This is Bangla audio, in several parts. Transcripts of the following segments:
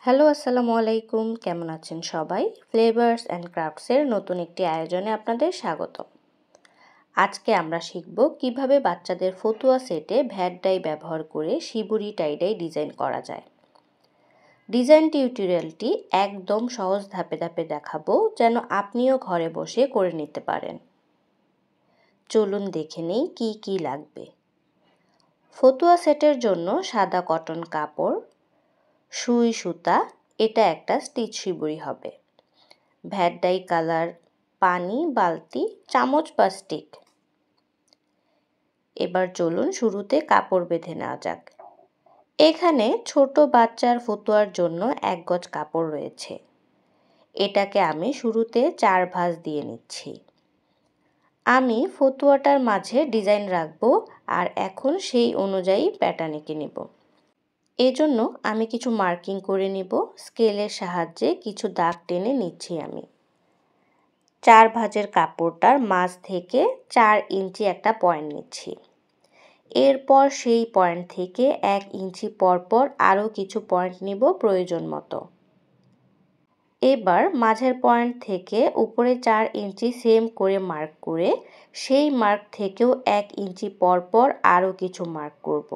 হ্যালো, আসসালামু আলাইকুম। কেমন আছেন সবাই? ফ্লেভার্স অ্যান্ড ক্রাফটসের নতুন একটি আয়োজনে আপনাদের স্বাগত। আজকে আমরা শিখব কিভাবে বাচ্চাদের ফতুয়া সেটে ভ্যাট ডাই ব্যবহার করে শিবুরি টাইডাই ডিজাইন করা যায়। ডিজাইন টিউটোরিয়ালটি একদম সহজ ধাপে ধাপে দেখাবো, যেন আপনিও ঘরে বসে করে নিতে পারেন। চলুন দেখে নেই কি কি লাগবে। ফতুয়া সেটের জন্য সাদা কটন কাপড়, সুই সুতা, এটা একটা স্টিচ শিবুরি হবে, ভ্যাট ডাই কালার, পানি, বালতি, চামচ বা স্টিক। এবার চলুন শুরুতে কাপড় বেঁধে নেওয়া যাক। এখানে ছোট বাচ্চার ফতুয়ার জন্য 1 গজ কাপড় রয়েছে। এটাকে আমি শুরুতে 4 ভাঁজ দিয়ে নিচ্ছি। আমি ফতুয়াটার মাঝে ডিজাইন রাখবো আর এখন সেই অনুযায়ী প্যাটার্ন এঁকে নেব। এজন্য আমি কিছু মার্কিং করে নিব। স্কেলের সাহায্যে কিছু দাগ টেনে নিচ্ছি আমি। 4 ভাঁজের কাপড়টার মাঝ থেকে 4 ইঞ্চি একটা পয়েন্ট নিচ্ছি। এরপর সেই পয়েন্ট থেকে 1 ইঞ্চি পরপর আরও কিছু পয়েন্ট নিব প্রয়োজন মতো। এবার মাঝের পয়েন্ট থেকে উপরে 4 ইঞ্চি সেম করে মার্ক করে সেই মার্ক থেকেও 1 ইঞ্চি পরপর আরও কিছু মার্ক করব।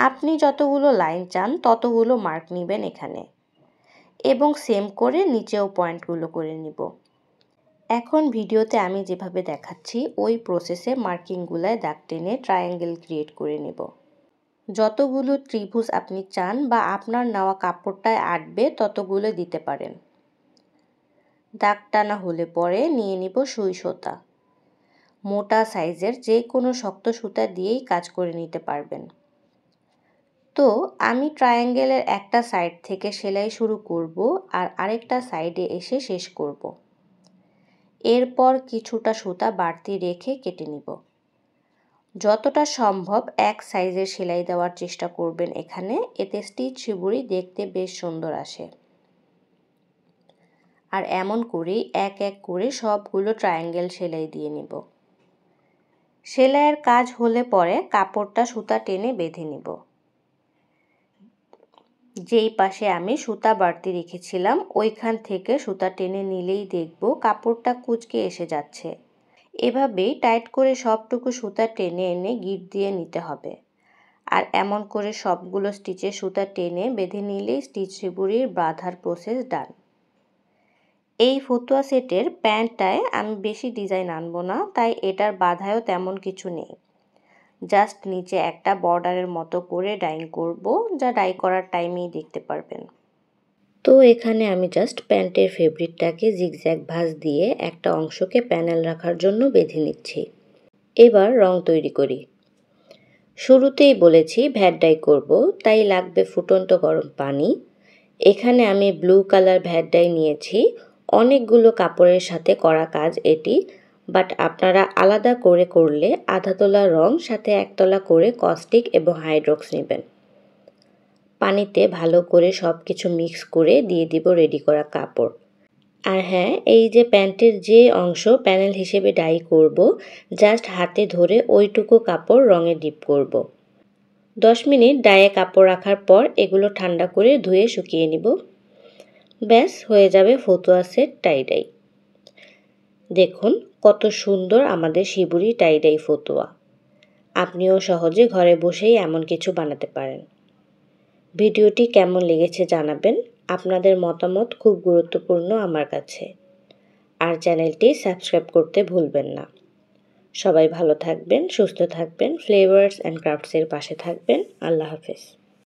আপনি যতগুলো লাইন চান ততগুলো মার্ক নেবেন এখানে, এবং সেম করে নিচেও পয়েন্টগুলো করে নিব। এখন ভিডিওতে আমি যেভাবে দেখাচ্ছি ওই প্রসেসে মার্কিংগুলায় দাগ টেনে ট্রায়াঙ্গেল ক্রিয়েট করে নেব। যতগুলো ত্রিভুজ আপনি চান বা আপনার নেওয়া কাপড়টায় আঁটবে ততগুলো দিতে পারেন। দাগ টানা হলে পরে নিয়ে নিব সুই সুতা। মোটা সাইজের যে কোনো শক্ত সুতা দিয়েই কাজ করে নিতে পারবেন। তো আমি ট্রায়াঙ্গেলের একটা সাইড থেকে সেলাই শুরু করব আর আরেকটা সাইডে এসে শেষ করব। এরপর কিছুটা সুতা বাড়তি রেখে কেটে নিব। যতটা সম্ভব এক সাইজের সেলাই দেওয়ার চেষ্টা করবেন এখানে, এতে স্টিচ শিবুরি দেখতে বেশ সুন্দর আসে। আর এমন করেই এক এক করে সবগুলো ট্রায়াঙ্গেল সেলাই দিয়ে নিব। সেলাইয়ের কাজ হলে পরে কাপড়টা সুতা টেনে বেঁধে নিব। যেই পাশে আমি সুতা বাড়তি রেখেছিলাম ওইখান থেকে সুতা টেনে নিলেই দেখব কাপড়টা কুঁচকে এসে যাচ্ছে। এভাবেই টাইট করে সবটুকু সুতা টেনে এনে গিট দিয়ে নিতে হবে। আর এমন করে সবগুলো স্টিচে সুতা টেনে বেঁধে নিলেই স্টিচ শিবুরির বাঁধার প্রসেস ডান। এই ফতুয়া সেটের প্যান্টটায় আমি বেশি ডিজাইন আনবো না, তাই এটার বাঁধায়ও তেমন কিছু নেই। জাস্ট নিচে একটা বর্ডারের মতো করে ডাইং করব, যা ডাই করার টাইমেই দেখতে পারবেন। তো এখানে আমি জাস্ট প্যান্টের ফেব্রিকটাকে জিগজ্যাগ ভাঁজ দিয়ে একটা অংশকে প্যানেল রাখার জন্য বেঁধে নিচ্ছি। এবার রং তৈরি করি। শুরুতেই বলেছি ভ্যাট ডাই করব, তাই লাগবে ফুটন্ত গরম পানি। এখানে আমি ব্লু কালার ভ্যাট ডাই নিয়েছি। অনেকগুলো কাপড়ের সাথে করা কাজ এটি, বাট আপনারা আলাদা করে করলে আধা তোলা রং সাথে 1 তোলা করে কস্টিক এবং হাইড্রক্স নেবেন। পানিতে ভালো করে সব কিছু মিক্স করে দিয়ে দিব রেডি করা কাপড়। আর হ্যাঁ, এই যে প্যান্টের যে অংশ প্যানেল হিসেবে ডাই করব, জাস্ট হাতে ধরে ওইটুকু কাপড় রঙে ডিপ করব। 10 মিনিট ডায়ে কাপড় রাখার পর এগুলো ঠান্ডা করে ধুয়ে শুকিয়ে নিব। ব্যাস হয়ে যাবে ফতুয়া সেট টাইডাই। দেখুন কত সুন্দর আমাদের শিবুরি টাইডাই ফতুয়া। আপনিও সহজে ঘরে বসেই এমন কিছু বানাতে পারেন। ভিডিওটি কেমন লেগেছে জানাবেন। আপনাদের মতামত খুব গুরুত্বপূর্ণ আমার কাছে। আর চ্যানেলটি সাবস্ক্রাইব করতে ভুলবেন না। সবাই ভালো থাকবেন, সুস্থ থাকবেন, ফ্লেভার্স অ্যান্ড ক্রাফটসের পাশে থাকবেন। আল্লাহ হাফেজ।